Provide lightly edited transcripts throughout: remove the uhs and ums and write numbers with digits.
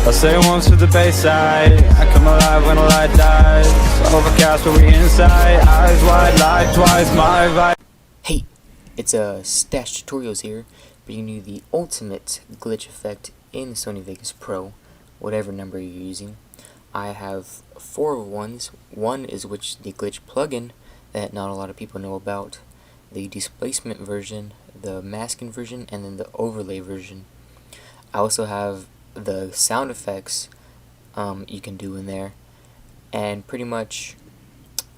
I'll say once to the Bayside. I come alive when a light dies. Overcast but we inside. Eyes wide, lied twice, my vibe. Hey, it's Stash Tutorials here, bringing you the ultimate glitch effect in the Sony Vegas Pro, whatever number you're using. I have 4 ones. One is the glitch plugin that not a lot of people know about, the displacement version, the masking version, and then the overlay version. I also have the sound effects you can do in there, and pretty much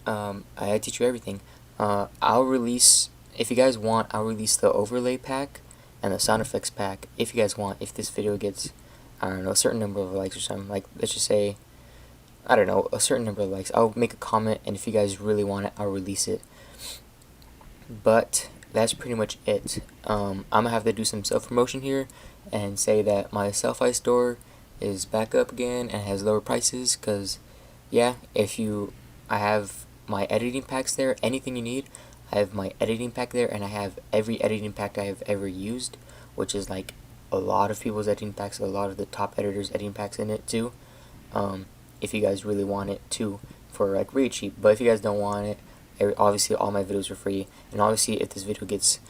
I teach you everything. I'll release, if you guys want, I'll release the overlay pack and the sound effects pack if you guys want. If this video gets, I don't know, a certain number of likes or something, like let's just say, I don't know, a certain number of likes, I'll make a comment, and if you guys really want it, I'll release it. But that's pretty much it. I'm gonna have to do some self-promotion here and say that my Selfie store is back up again and has lower prices, because yeah, I have my editing packs there. Anything you need, I have my editing pack there, and I have every editing pack I have ever used, which is like a lot of people's editing packs, a lot of the top editors' editing packs in it too. If you guys really want it too, for like really cheap. But if you guys don't want it, obviously all my videos are free, and obviously if this video gets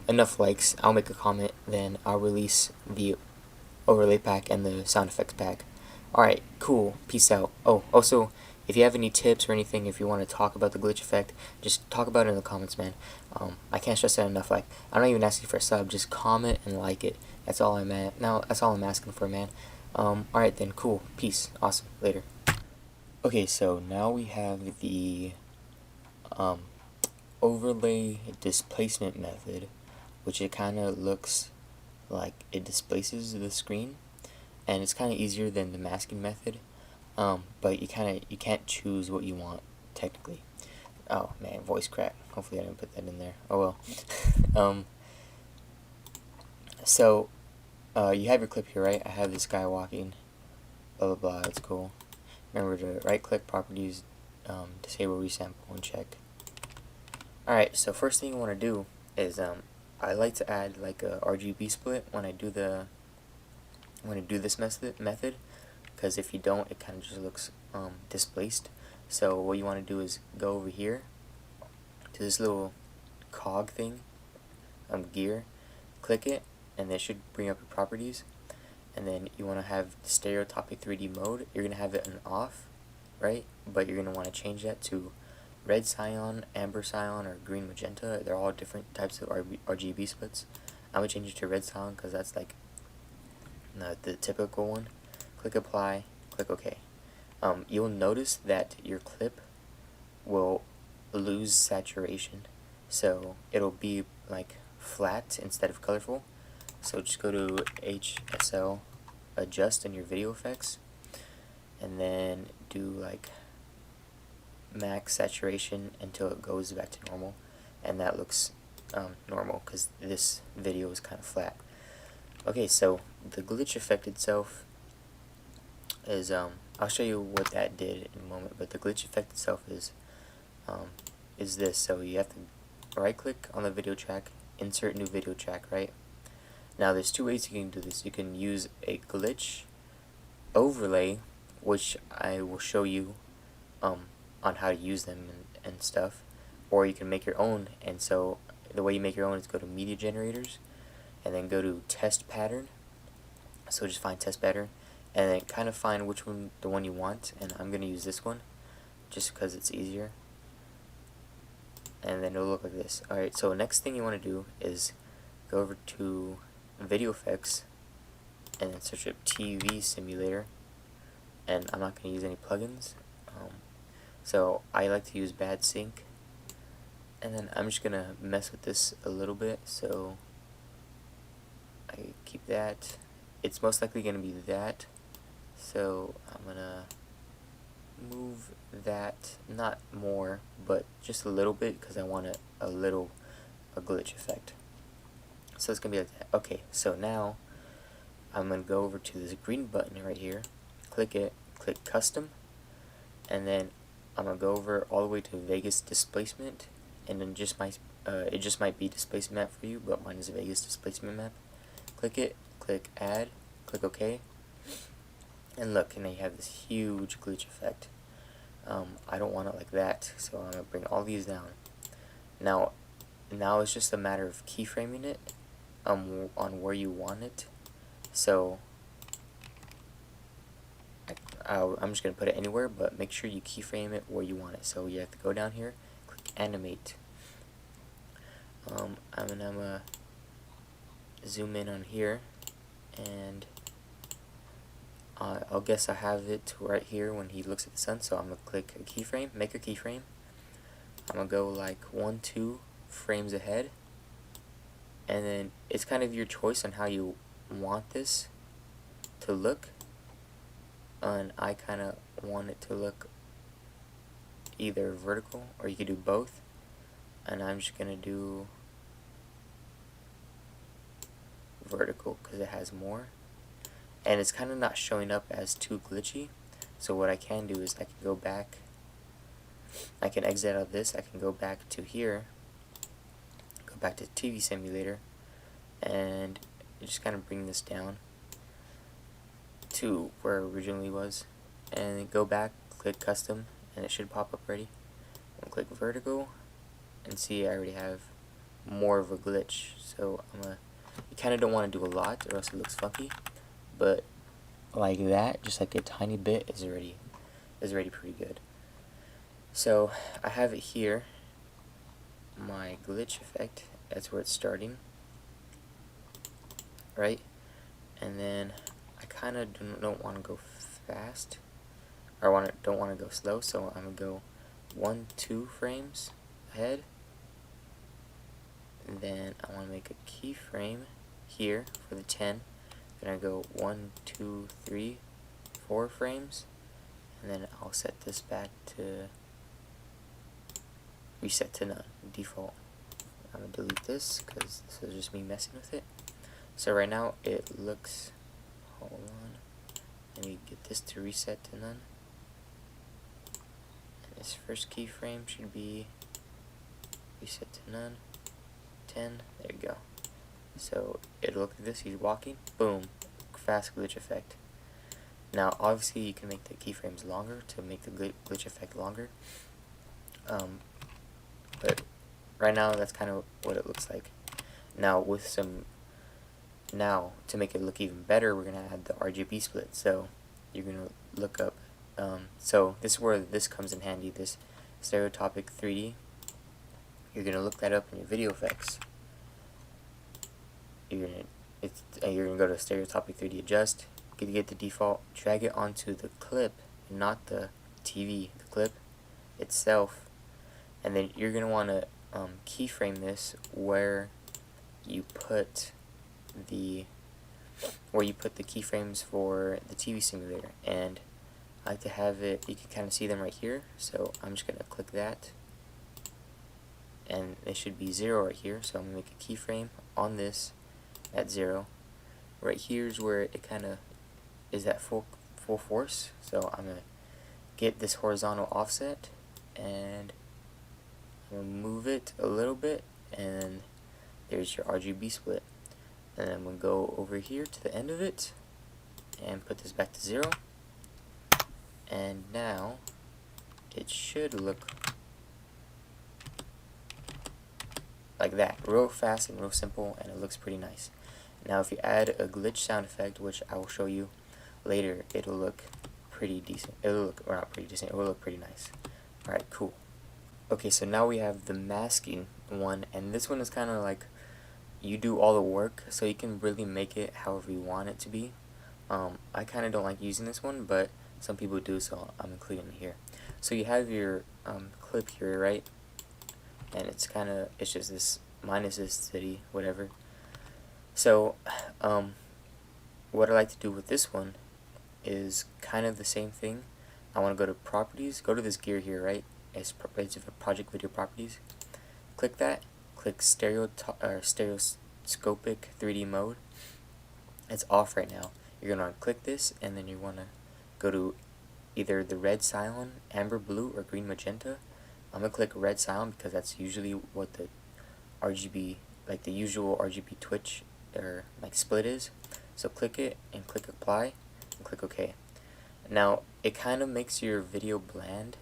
enough likes, I'll make a comment, then I'll release the overlay pack and the sound effects pack. Alright, cool, peace out. Oh, also, if you have any tips or anything, if you want to talk about the glitch effect, just talk about it in the comments, man. I can't stress that enough. Like, I'm not even asking for a sub, just comment and like it. That's all I'm at. Now, that's all I'm asking for, man. Alright then, cool, peace, awesome, later. Okay, so now we have the overlay displacement method, which it kind of looks like it displaces the screen, and it's kind of easier than the masking method, but you can't choose what you want technically. Oh man, voice crack. Hopefully I didn't put that in there. Oh well. So you have your clip here, right? I have this guy walking, blah blah blah. It's cool. Remember to right click properties, disable resample, and check. Alright, so first thing you want to do is I like to add like a Rgb split when I do this method, because if you don't, it kind of just looks displaced. So what you want to do is go over here to this little cog thing, gear, click it, and it should bring up your properties. And then you want to have the Stereoscopic 3D mode. You're gonna have it on off, right? But you're gonna want to change that to red cyan, amber cyan, or green magenta. They're all different types of Rgb splits. I'm gonna change it to red cyan because that's like the typical one. Click apply, click OK. You'll notice that your clip will lose saturation, so it'll be like flat instead of colorful. So just go to HSL, adjust in your video effects, and then do like max saturation until it goes back to normal, and that looks normal because this video is kind of flat. Okay, so the glitch effect itself is I'll show you what that did in a moment, but the glitch effect itself is this. So you have to right click on the video track, insert new video track, right? Now there's 2 ways you can do this. You can use a glitch overlay, which I will show you on how to use them and stuff, or you can make your own. And so the way you make your own is go to media generators and then go to test pattern. So just find test pattern and then kind of find which one, the one you want, and I'm gonna use this one just because it's easier, and then it'll look like this. Alright, so next thing you want to do is go over to video effects and then search up TV simulator, and I'm not going to use any plugins, so I like to use bad sync, and then I'm just going to mess with this a little bit. So I keep that. It's most likely going to be that, so I'm going to move that, not more, but just a little bit, because I want a glitch effect. So it's going to be like that. Okay, so now I'm going to go over to this green button right here, click it, click custom, and then I'm going to go over all the way to Vegas displacement, and then it just might be displacement map for you, but mine is a Vegas displacement map. Click it, click add, click OK, And look, and now you have this huge glitch effect. I don't want it like that, so I'm gonna bring all these down. Now it's just a matter of keyframing it on where you want it. So I'm just gonna put it anywhere, but make sure you keyframe it where you want it. So you have to go down here, click animate. I'm gonna zoom in on here, and I'll guess I have it right here when he looks at the sun. So I'm gonna click a keyframe, make a keyframe. I'm gonna go like 1-2 frames ahead, and then it's kind of your choice on how you want this to look. And I kind of want it to look either vertical, or you could do both. And I'm just gonna do vertical because it has more, and it's kind of not showing up as too glitchy. So what I can do is I can go back, I can exit out of this, I can go back to here, go back to TV simulator, and just kind of bring this down to where it originally was, and go back, click custom, and it should pop up ready. And click vertical, and see I already have more of a glitch. So you kind of don't want to do a lot or else it looks funky, but like that, just like a tiny bit is already pretty good. So I have it here, my glitch effect, that's where it's starting, right? And then I kind of don't want to go fast, or don't want to go slow, so I'm going to go 1-2 frames ahead. And then I want to make a keyframe here for the 10. Then I go 1, 2, 3, 4 frames, and then I'll set this back to reset to none, default. I'm going to delete this because this is just me messing with it. So right now it looks, hold on, let me get this to reset to none. And this first keyframe should be reset to none, 10, there you go. So it'll look like this, he's walking, boom, fast glitch effect. Now obviously you can make the keyframes longer to make the glitch effect longer, but right now that's kind of what it looks like. Now to make it look even better, we're gonna add the Rgb split. So you're gonna look up, so this is where this comes in handy, this Stereoscopic 3D. You're gonna look that up in your video effects. You're gonna go to Stereoscopic 3D adjust, get the default, drag it onto the clip, not the TV, the clip itself, and then you're gonna want to keyframe this where you put the keyframes for the TV simulator. And I like to have it, you can kind of see them right here, so I'm just gonna click that, and it should be 0 right here. So I'm gonna make a keyframe on this at 0. Right here is where it kind of is at full force. So I'm gonna get this horizontal offset, and I'm gonna move it a little bit, and there's your Rgb split. And I'm gonna go over here to the end of it and put this back to 0. And now it should look like that, real fast and real simple, and it looks pretty nice. Now if you add a glitch sound effect, which I will show you later, it'll look pretty decent. It'll look, or not pretty decent, it will look pretty nice. Alright, cool. Okay, so now we have the masking one, and this one is kind of like you do all the work, so you can really make it however you want it to be. I kind of don't like using this one, but some people do, so I'm including it here. So you have your clip here, right? And it's just this minus this city, whatever. So what I like to do with this one is kind of the same thing. I want to go to properties, go to this gear here, right? It's project video properties. Click that, click stereoscopic 3D mode. It's off right now. You're gonna click this, and then you wanna go to either the red cyan, amber blue, or green magenta. I'm gonna click red cyan because that's usually what the RGB, like the usual RGB Twitch or like split is. So click it and click apply and click OK. Now it kind of makes your video bland.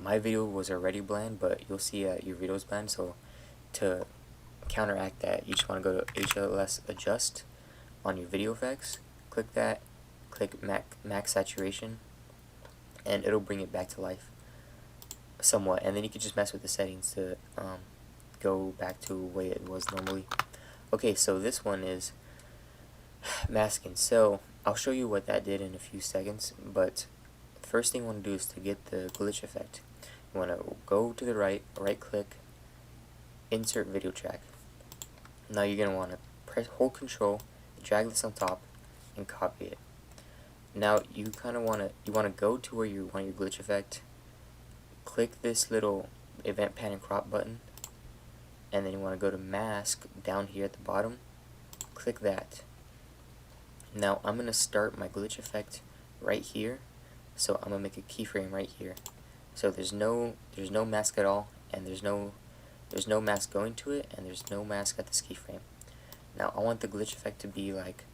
My video was already bland, but you'll see your video is bland. So to counteract that, you just want to go to HLS adjust on your video effects. Click that, click max saturation, and it'll bring it back to life somewhat. And then you can just mess with the settings to go back to the way it was normally. Okay, so this one is masking. So I'll show you what that did in a few seconds, but the first thing you want to do is to get the glitch effect. You want to go to the right click, insert video track. Now you're going to want to hold control, drag this on top, and copy it. Now you kind of want to go to where you want your glitch effect, click this little event pan and crop button, and then you want to go to mask down here at the bottom, click that. Now I'm going to start my glitch effect right here, so I'm going to make a keyframe right here. So there's no mask at all, and there's no mask going to it, and there's no mask at this keyframe. Now I want the glitch effect to be like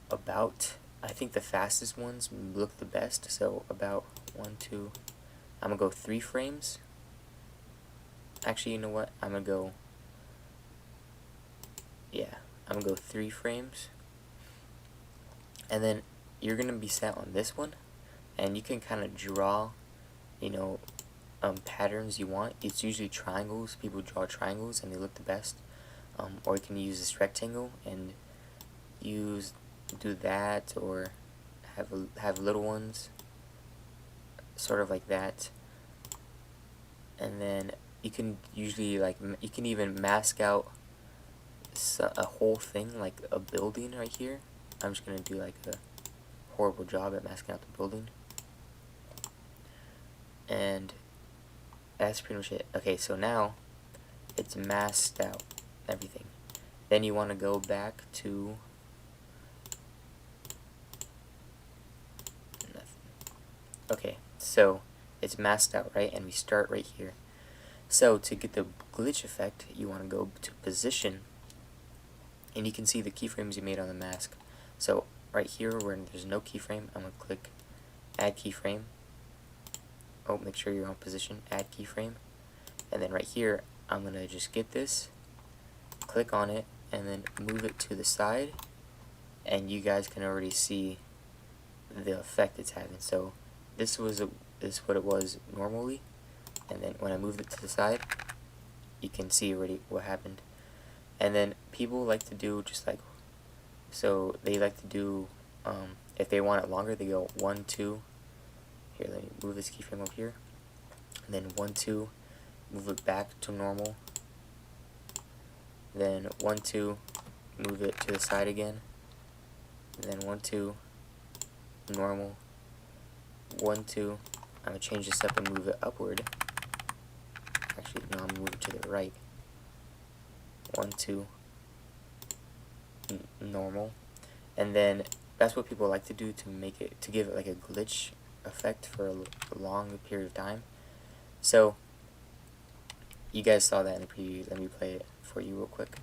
about, I think the fastest ones look the best, so about 1, 2, I'm going to go 3 frames. Actually, you know what, I'm going to go, yeah, I'm going to go 3 frames. And then you're going to be set on this one, and you can kind of draw, you know, patterns you want. It's usually triangles. People draw triangles and they look the best. Or you can use this rectangle and do that, or have little ones, sort of like that. And then you can usually you can even mask out a whole thing, like a building right here. I'm just gonna do like a horrible job at masking out the building, and that's pretty much it. Okay, so now it's masked out everything. Then you want to go back to nothing. Okay, so it's masked out, right? And we start right here. So to get the glitch effect, you want to go to position, and you can see the keyframes you made on the mask. So right here where there's no keyframe, I'm going to click add keyframe. Oh, make sure you're on position, add keyframe. And then right here, I'm going to just get this, click on it, and then move it to the side. And you guys can already see the effect it's having. So this is what it was normally. And then when I moved it to the side, you can see already what happened. And then people like to do just like, so they like to do, if they want it longer, they go 1, 2. Here, let me move this keyframe up here. And then 1, 2, move it back to normal. Then 1, 2, move it to the side again. And then 1, 2, normal. 1, 2, I'm going to change this up and move it upward. Actually, no, I'm going to move it to the right. 1, 2, normal. And then that's what people like to do to give it like a glitch effect for a long period of time. So you guys saw that in the preview. Let me play it for you real quick.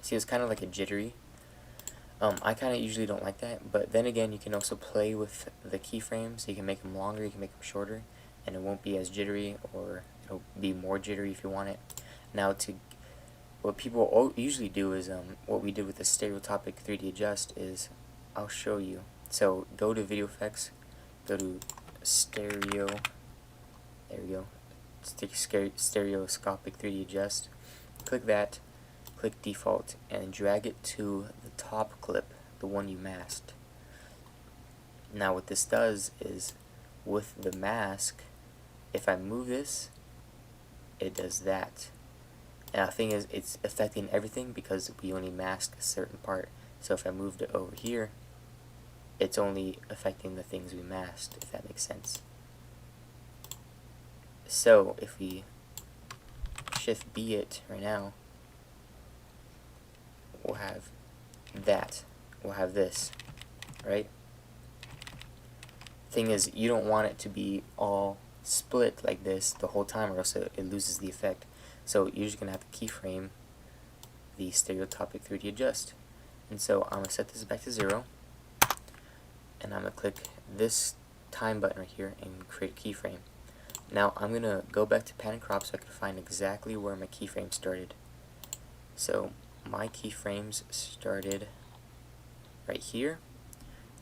See, it's kind of like a jittery. I kind of usually don't like that, but then again, you can also play with the keyframes. You can make them longer, you can make them shorter, and it won't be as jittery, or it'll be more jittery if you want it. Now, what people usually do is, what we did with the Stereoscopic 3D Adjust is, I'll show you. So go to Video Effects, go to Stereo, there we go, Stereoscopic 3D Adjust, click that, click Default, and drag it to the top clip, the one you masked. Now what this does is, with the mask, if I move this, it does that. And the thing is, it's affecting everything because we only masked a certain part. So if I moved it over here, it's only affecting the things we masked, if that makes sense. So if we Shift B it right now, we'll have that. We'll have this, right? Thing is, you don't want it to be all split like this the whole time, or else it loses the effect. So you're just gonna have to keyframe the Stereoscopic 3D Adjust. And so I'm going to set this back to 0, and I'm going to click this time button right here and create keyframe. Now I'm going to go back to pan and crop so I can find exactly where my keyframe started. So my keyframes started right here,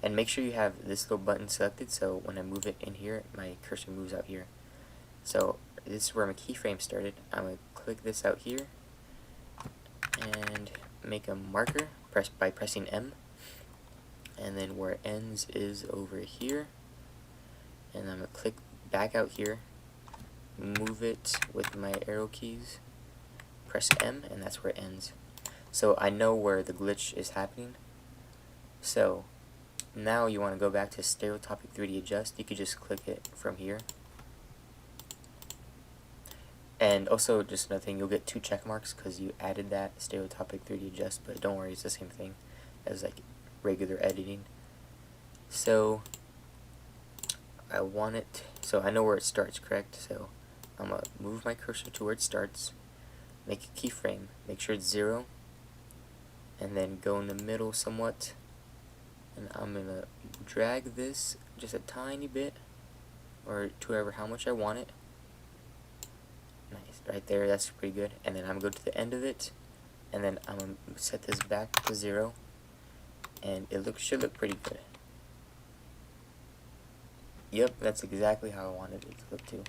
and make sure you have this little button selected so when I move it in here, my cursor moves out here. So this is where my keyframe started. I'm going to click this out here and make a marker by pressing M, and then where it ends is over here, and I'm going to click back out here, move it with my arrow keys, press M, and that's where it ends. So I know where the glitch is happening. So now you want to go back to Stereoscopic 3D Adjust. You could just click it from here. And also, just another thing, you'll get 2 check marks because you added that Stereoscopic 3D Adjust, but don't worry, it's the same thing as like regular editing. So I want it, so I know where it starts, correct? So I'm going to move my cursor to where it starts, make a keyframe, make sure it's 0, and then go in the middle somewhat, and I'm going to drag this just a tiny bit, or to wherever how much I want it. Nice, right there, that's pretty good. And then I'm going to go to the end of it, and then I'm going to set this back to 0, and it should look pretty good. Yep, that's exactly how I wanted it to look too.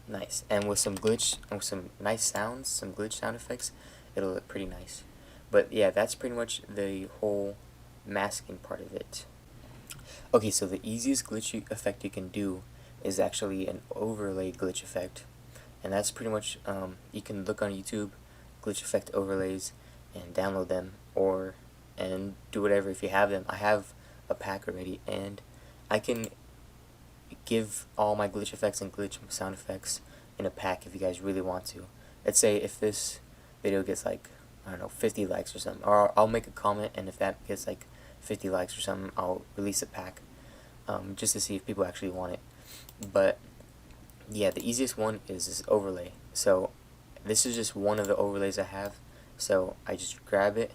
Nice, and with some glitch, and with some nice sounds, some glitch sound effects, it'll look pretty nice. But yeah, that's pretty much the whole masking part of it. Okay, so the easiest glitch effect you can do is actually an overlay glitch effect, and that's pretty much, you can look on YouTube, glitch effect overlays, and download them, and do whatever if you have them. I have a pack already, and I can give all my glitch effects and glitch sound effects in a pack if you guys really want to. Let's say if this video gets like, I don't know, 50 likes or something, or I'll make a comment, and if that gets like 50 likes or something, I'll release a pack, just to see if people actually want it. But yeah, the easiest one is this overlay. So this is just one of the overlays I have, so I just grab it.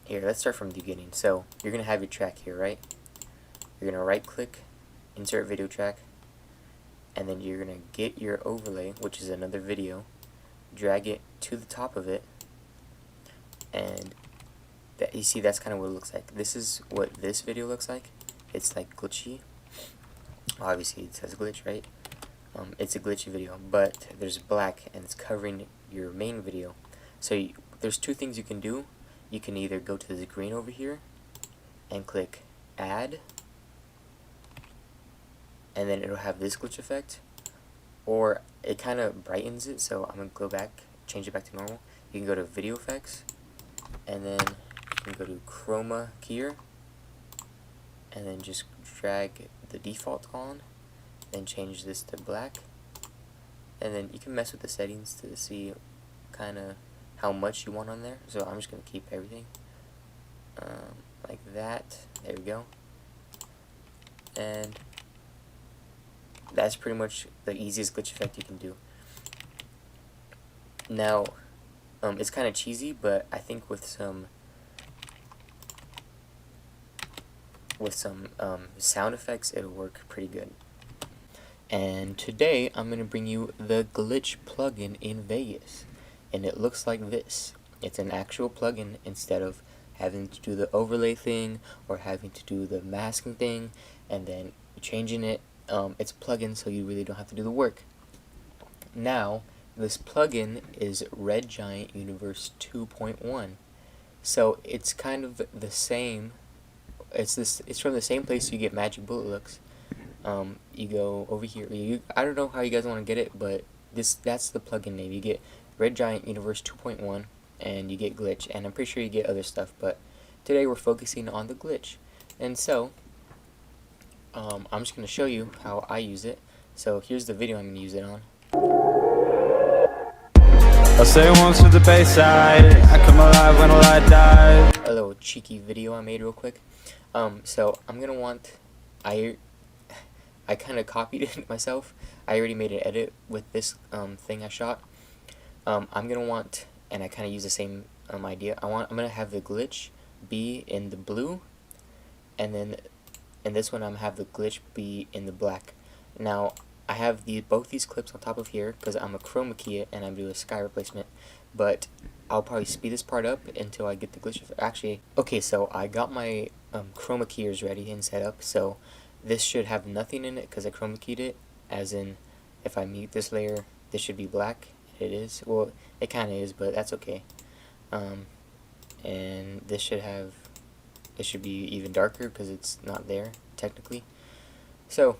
Here, let's start from the beginning. So you're gonna have your track here, right? You're gonna right click, insert video track, and then you're gonna get your overlay, which is another video, drag it to the top of it, and that, you see, that's kind of what it looks like. This is what this video looks like. It's like glitchy. Obviously it says glitch, right? It's a glitchy video, but there's black and it's covering your main video. So there's 2 things you can do. You can either go to the green over here and click add, and then it'll have this glitch effect, or it kind of brightens it, so I'm going to go back, change it back to normal. You can go to video effects, and then you can go to chroma keyer, and then just drag the default on, then change this to black, and then you can mess with the settings to see kind of how much you want on there. So I'm just going to keep everything like that. There we go. And that's pretty much the easiest glitch effect you can do. Now it's kind of cheesy, but I think with some sound effects it'll work pretty good. And today I'm going to bring you the glitch plugin in Vegas, and it looks like this. It's an actual plugin instead of having to do the overlay thing or having to do the masking thing and then changing it. It's a plugin, so you really don't have to do the work. Now this plugin is Red Giant Universe 2.1, so it's kind of the same. It's from the same place you get Magic Bullet looks. You go over here. I don't know how you guys want to get it, but that's the plugin name. You get Red Giant Universe 2.1, and you get glitch, and I'm pretty sure you get other stuff, but today we're focusing on the glitch. And so I'm just going to show you how I use it. So here's the video I'm going to use it on. I'll say it once with the bass side, I come alive when a light dies. A little cheeky video I made real quick. So I'm going to want, I kind of copied it myself. I already made an edit with this thing I shot. I'm going to want and I kind of use the same idea. I'm gonna have the glitch be in the blue, and then in this one I'm gonna have the glitch be in the black. Now I have both these clips on top of here because I'm a chroma key it and I'm doing a sky replacement, but I'll probably speed this part up until I get the glitch. Actually, okay, so I got my chroma keyers ready and set up, so this should have nothing in it because I chroma keyed it, as in if I mute this layer this should be black. It is, well, it kind of is, but that's okay. And this should have, it should be even darker because it's not there technically. So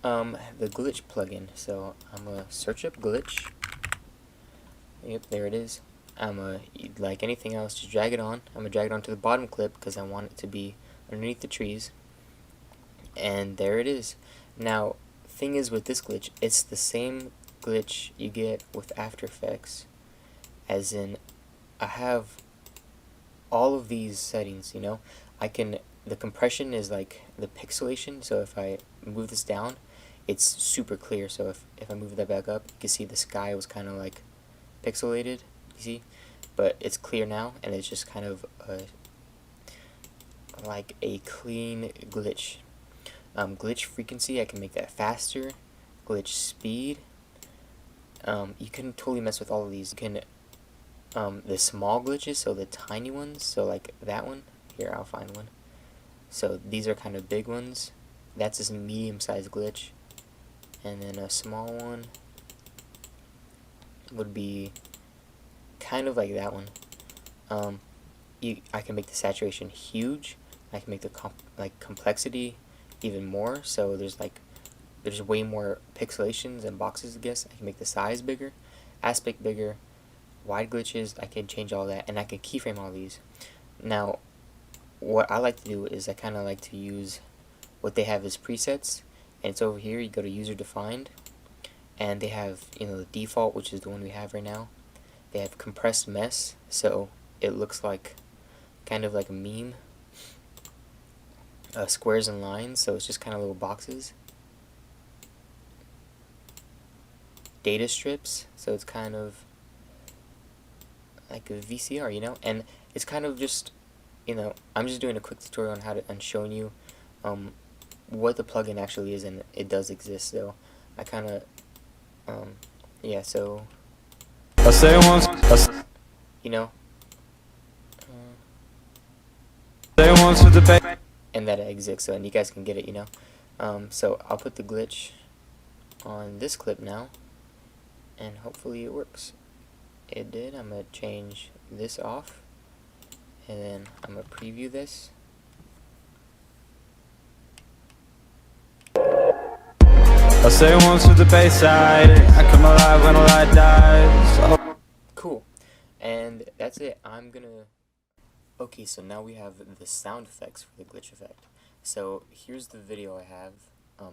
the glitch plugin, so I'm gonna search up glitch. Yep, there it is. I'm gonna, like anything else, just drag it on. I'm gonna drag it onto the bottom clip because I want it to be underneath the trees, and there it is. Now thing is with this glitch, it's the same glitch you get with After Effects, as in I have all of these settings, you know. I can, the compression is like the pixelation, so if I move this down it's super clear, so if I move that back up you can see the sky was kind of like pixelated, you see, but it's clear now and it's just kind of like a clean glitch. Glitch frequency, I can make that faster. Glitch speed, you can totally mess with all of these. You can the small glitches, so the tiny ones, so like that one here, I'll find one. So these are kind of big ones. That's just a medium-sized glitch, and then a small one would be kind of like that one. I can make the saturation huge. I can make the complexity even more. So there's way more pixelations and boxes, I guess. I can make the size bigger, aspect bigger, wide glitches. I can change all that, and I can keyframe all these. Now, what I like to do is I kind of like to use what they have as presets, and it's over here. You go to user defined, and they have, you know, the default, which is the one we have right now. They have compressed mesh, so it looks like kind of like a meme, squares and lines, so it's just kind of little boxes. Data strips, so it's kind of like a VCR, you know, and it's kind of just, you know, I'm just doing a quick tutorial on how to, and showing you what the plugin actually is, and it does exist. So I kind of yeah, so I say once, you know, say once for the debate. and that it exists, so, and you guys can get it, you know. So I'll put the glitch on this clip now, and hopefully it works. It did. I'm gonna change this off, and then I'm gonna preview this. I say once for the Bayside. I come alive when a light dies. Oh. Cool. And that's it. I'm gonna... Okay, so now we have the sound effects for the glitch effect. So here's the video I have.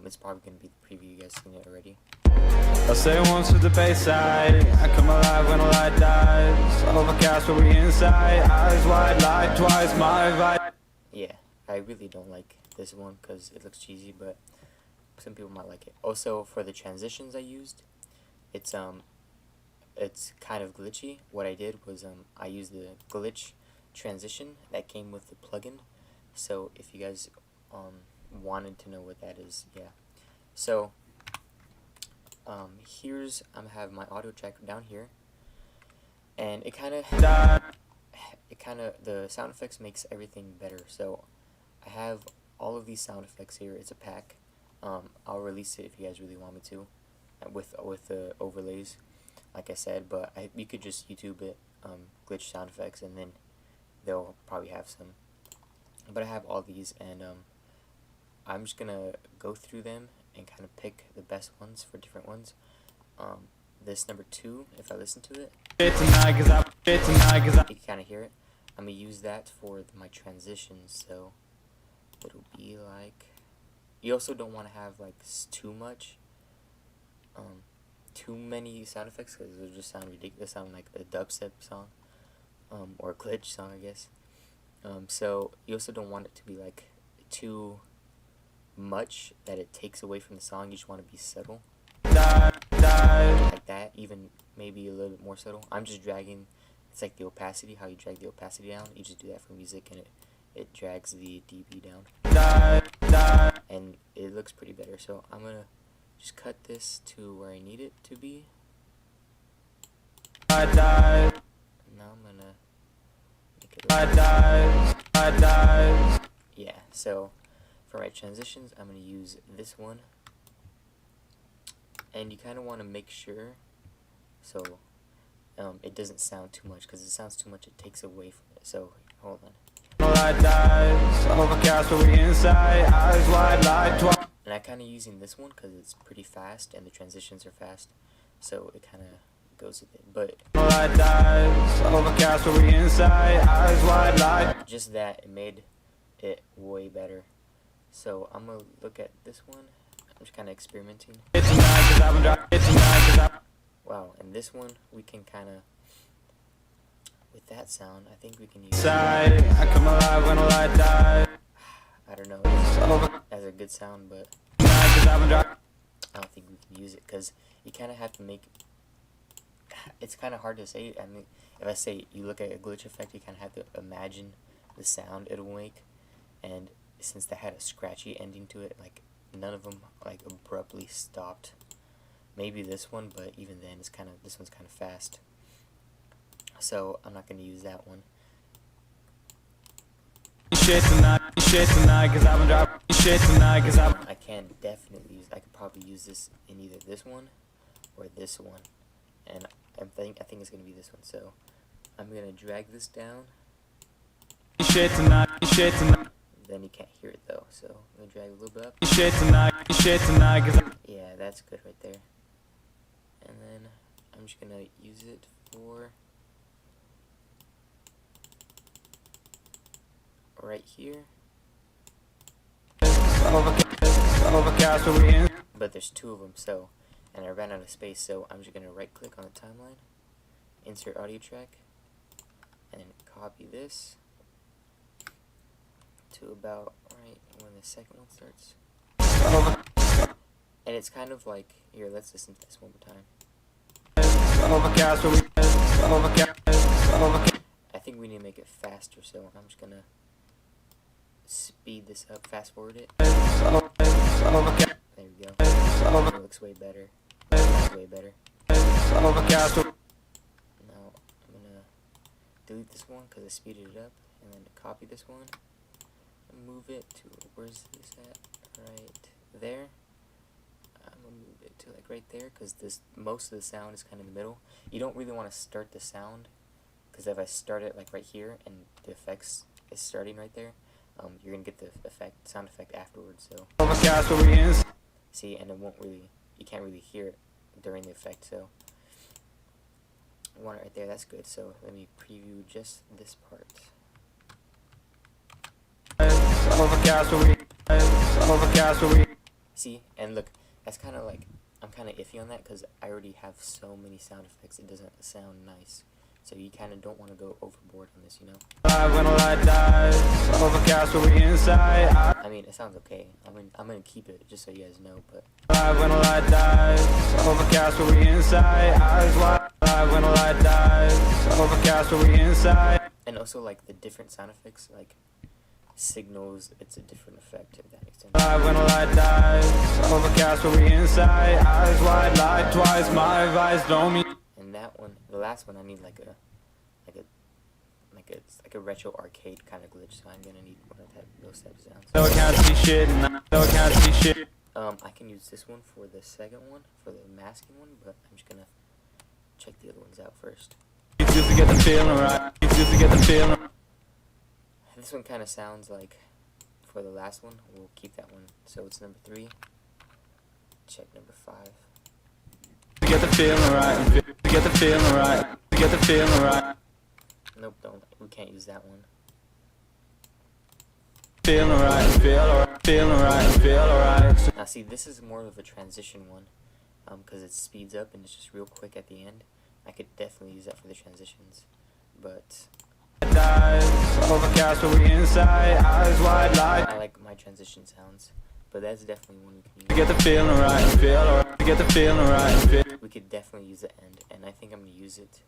It's probably gonna be the preview. You guys seen it already. I say once for the Bayside. I come alive when a light dies. Overcast but we inside. Eyes wide, light twice my vibe. Yeah, I really don't like this one because it looks cheesy, but some people might like it. Also, for the transitions I used, it's kind of glitchy. What I did was I used the glitch transition that came with the plugin. So if you guys wanted to know what that is, yeah. So here's, I'm gonna have my audio track down here, and it kind of the sound effects makes everything better. So I have all of these sound effects here. It's a pack. I'll release it if you guys really want me to, with the overlays, like I said. But you could just YouTube it, glitch sound effects, and then they'll probably have some. But I have all these, and I'm just gonna go through them and kind of pick the best ones for different ones. This number 2, if I listen to it, you can kind of hear it. I'm gonna use that for my transitions. So it'll be like, you also don't want to have like too many sound effects, because it'll just sound ridiculous, sound like a dubstep song, or a glitch song, I guess. So you also don't want it to be like too much that it takes away from the song. You just want to be subtle, like that, even maybe a little bit more subtle. I'm just dragging It's like the opacity, how you drag the opacity down. You just do that for music, and it drags the dB down, and it looks pretty better. So I'm gonna just cut this to where I need it to be. Now I'm gonna make it yeah, so for my transitions, I'm gonna use this one, and you kind of want to make sure so it doesn't sound too much, because if it sounds too much, it takes away from it. So hold on. And I'm kind of using this one because it's pretty fast and the transitions are fast, so it kind of goes with it. But just that, it made it way better. So I'm gonna look at this one. I'm just kind of experimenting. Wow, and this one we can kind of, with that sound, I think we can use. I don't know. That's a good sound, but I don't think we can use it because you kind of have to make. It's kind of hard to say. I mean, if I say you look at a glitch effect, you kind of have to imagine the sound it'll make, and since that had a scratchy ending to it, like none of them like abruptly stopped. Maybe this one, but even then, it's kind of, this one's kind of fast. So I'm not gonna use that one. I can definitely use. I could probably use this in either this one or this one, and I think it's gonna be this one. So I'm gonna drag this down. Then you can't hear it though, so I'm gonna drag a little bit up. Yeah, that's good right there. And then I'm just gonna use it for right here. But there's two of them, so, and I ran out of space, so I'm just gonna right click on the timeline, insert audio track, and then copy this to about right when the second one starts. And it's kind of like, here, let's listen to this one more time. I think we need to make it faster, so I'm just gonna speed this up, fast forward it. There we go. It looks way better. Way better. Now I'm gonna delete this one because I speeded it up, and then copy this one and move it to, where's this at? Right there. I'm gonna move it to like right there because this, most of the sound is kind of in the middle. You don't really want to start the sound, because if I start it like right here and the effects is starting right there, you're gonna get the sound effect afterwards. So see, and it won't really, you can't really hear it during the effect. So I want it right there. That's good. So let me preview just this part. See, and look, that's kind of like, I'm kind of iffy on that because I already have so many sound effects. It doesn't sound nice. So you kind of don't want to go overboard on this, you know? I mean, it sounds okay. I'm gonna keep it just so you guys know, but and also like the different sound effects, like signals, it's a different effect, if that makes sense. And that one, the last one, I need like a retro arcade kind of glitch, so I'm gonna need one of those types of sounds. I can use this one for the second one, for the masking one, but I'm just gonna check the other ones out first. This one kind of sounds like, for the last one, we'll keep that one. So it's number 3. Check number 5. Nope, don't. We can't use that one. Now see, this is more of a transition one, because it speeds up and it's just real quick at the end. I could definitely use that for the transitions, but I like my transition sounds, but that's definitely one we can use. We could definitely use the end, and I think I'm gonna use it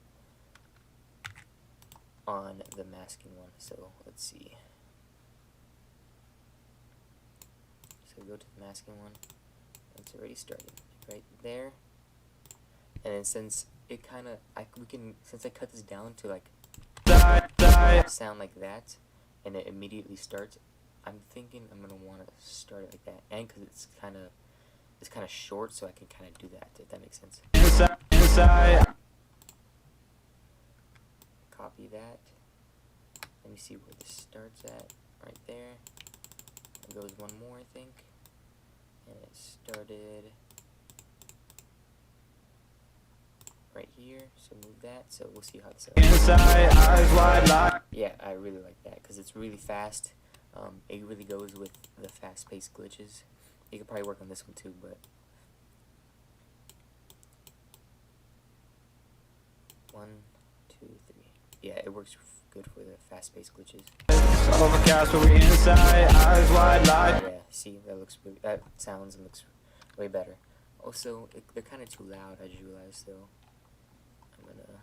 on the masking one. So let's see. So go to the masking one. It's already starting right there. And then since it kind of, since I cut this down to like sound like that, and it immediately starts, I'm thinking I'm gonna want to start it like that, and because it's kind of short, so I can kind of do that, if that makes sense. Inside. Copy that. Let me see where this starts at. Right there. It goes one more, I think. And it started right here. So move that. So we'll see how this goes. Inside, eyes wide locked. Yeah, I really like that because it's really fast. It really goes with the fast-paced glitches. You could probably work on this one too, but 1, 2, 3. Yeah, it works good for the fast-paced glitches. Overcast, but we inside, eyes wide locked. Yeah, see, that sounds and looks way better. Also, they're kind of too loud, I just realized, so I'm gonna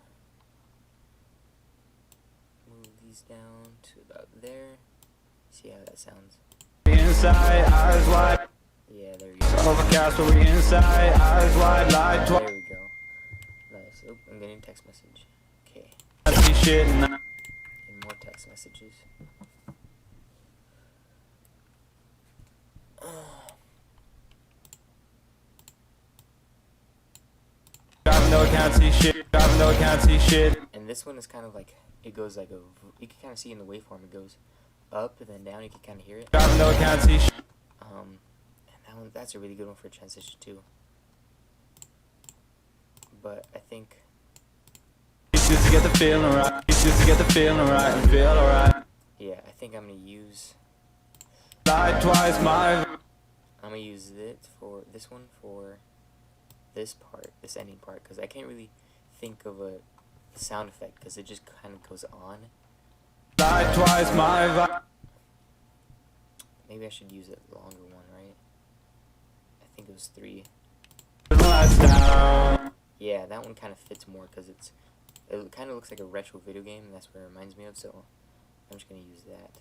move these down to about there. See how that sounds. Inside, eyes wide. Yeah, there we go. Overcast, but we inside, eyes wide locked. There we go. Nice. Oh, I'm getting a text message. Okay. I see shit and And more text messages. driving though I can't see shit. Driving though I can't see shit. And this one is kind of like, it goes like you can kind of see in the waveform, it goes up and then down, you can kind of hear it. Driving though I can't see shit. And that's a really good one for transition too. But I think It's just to get the feeling right. It's just to get the feeling right and feel alright. yeah, I think I'm gonna use Lied twice, my. it for this one for this part, this ending part, because I can't really think of a sound effect because it just kind of goes on. Lied twice, my vibe. Maybe I should use a longer one, right? I think it was 3. Lights down. Yeah, that one kind of fits more because it kind of looks like a retro video game, and that's what it reminds me of, so I'm just going to use that.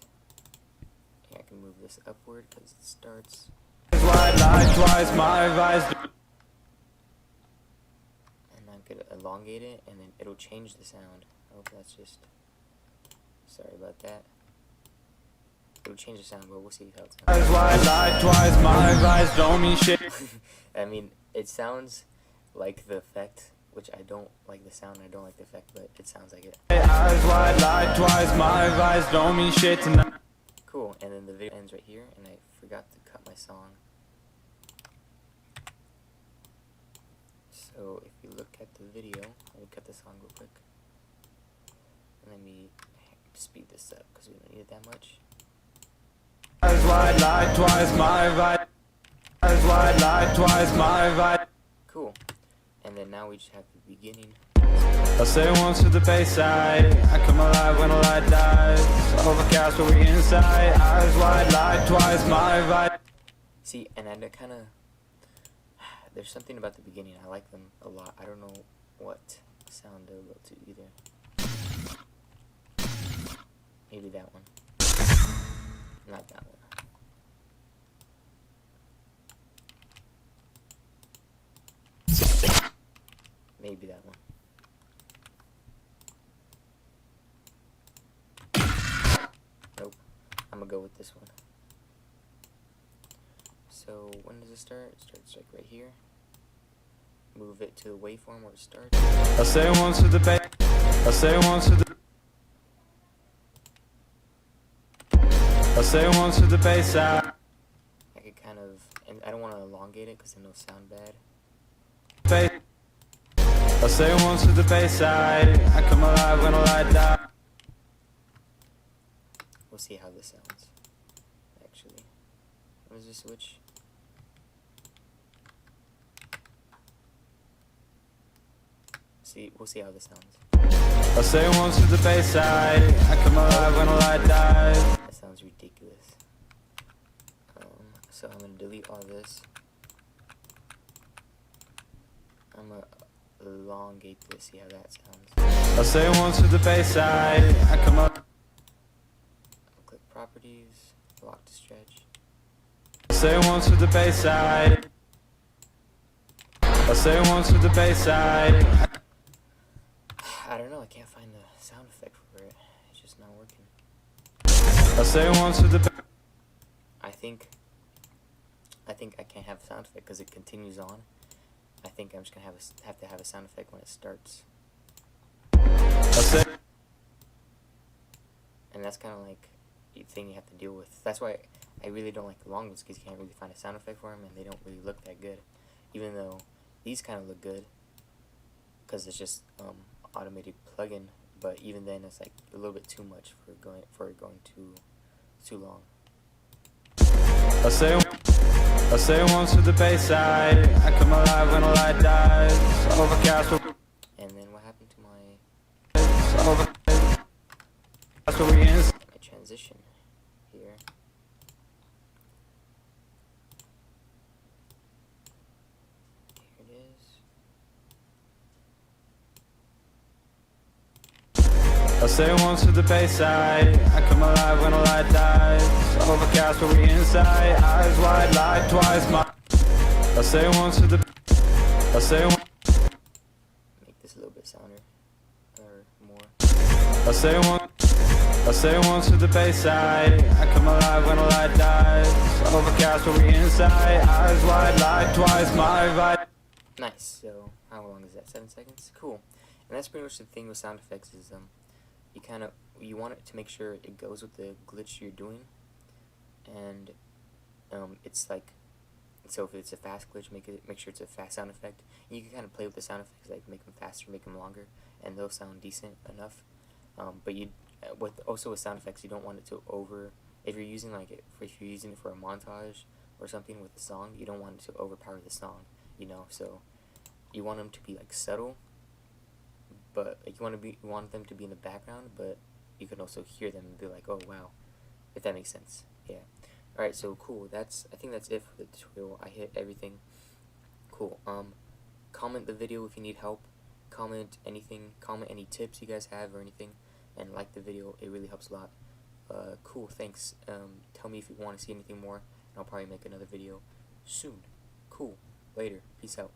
Yeah, I can move this upward because it starts. White lied twice, my advice. And I'm going to elongate it, and then it'll change the sound. I hope that's just... Sorry about that. It'll change the sound, but we'll see how it sounds. White lied twice, my advice don't mean shit. I mean, it sounds like the effect, which I don't like the sound, I don't like the effect, but it sounds like it. Eyes wide lied twice, my advice don't mean shit tonight. Cool, and then the video ends right here, and I forgot to cut my song. So if you look at the video, let me cut the song real quick. And let me speed this up because we don't need it that much. Eyes wide lied twice, my advice. Eyes wide lied twice, my advice. Cool. And then now we just have the beginning. I say once to the bayside. I come alive when a light dies. Overcast, but we inside. Eyes wide lied twice, my advice. See, and I kind of... There's something about the beginning. I like them a lot. I don't know what sound they'll go to either. Maybe that one. Not that one. Maybe that one. Nope. I'm gonna go with this one. So when does it start? It starts like right here. Move it to the waveform where it starts. I say once to the bay. I say once to the. I say once to the bayside. I could kind of, and I don't want to elongate it because it'll sound bad. I say once to the bayside. I come alive when a light dies. We'll see how this sounds. Actually, what is this switch? See, we'll see how this sounds. I say once to the bayside. I come alive when a light dies. That sounds ridiculous. So I'm gonna delete all this. I'm gonna elongate this, see how that sounds. I say once to the bayside, I come up. Click properties, lock to stretch. I say once to the bayside. I say once to the bayside. I don't know, I can't find the sound effect for it. It's just not working. I say once to the. I think I can't have a sound effect because it continues on. I think I'm just gonna have to have a sound effect when it starts. I say. And that's kind of like a thing you have to deal with. That's why I really don't like the long ones, because you can't really find a sound effect for them, and they don't really look that good. Even though these kind of look good, because it's just automated plugin. But even then, it's like a little bit too much for going too long. I say once to the bayside. I come alive when the light dies. Overcast. And then what happened to my transition here? Here it is. I say once to the bayside. I come alive when the light dies. Overcast where we inside. Eyes wide, light twice. I say once to the. I say one. Make this a little bit sounder or more. I say once to the bayside. I come alive when the light dies. Overcast where we inside. Eyes wide, light twice. My vibe. Nice. So how long is that? 7 seconds. Cool. And that's pretty much the thing with sound effects is you want it to make sure it goes with the glitch you're doing, and it's like, so if it's a fast glitch, make sure it's a fast sound effect. And you can kind of play with the sound effects, like make them faster, make them longer, and they'll sound decent enough. But also with sound effects, you don't want it to if you're using it for a montage or something with the song, you don't want it to overpower the song, so you want them to be like subtle, but you want them to be in the background, but you can also hear them and be like, oh wow, if that makes sense. Yeah. Alright, so cool. I think that's it for the tutorial. I hit everything. Cool. Comment the video if you need help. Comment anything. Comment any tips you guys have or anything, and like the video. It really helps a lot. Cool. Thanks. Tell me if you want to see anything more, and I'll probably make another video soon. Cool. Later. Peace out.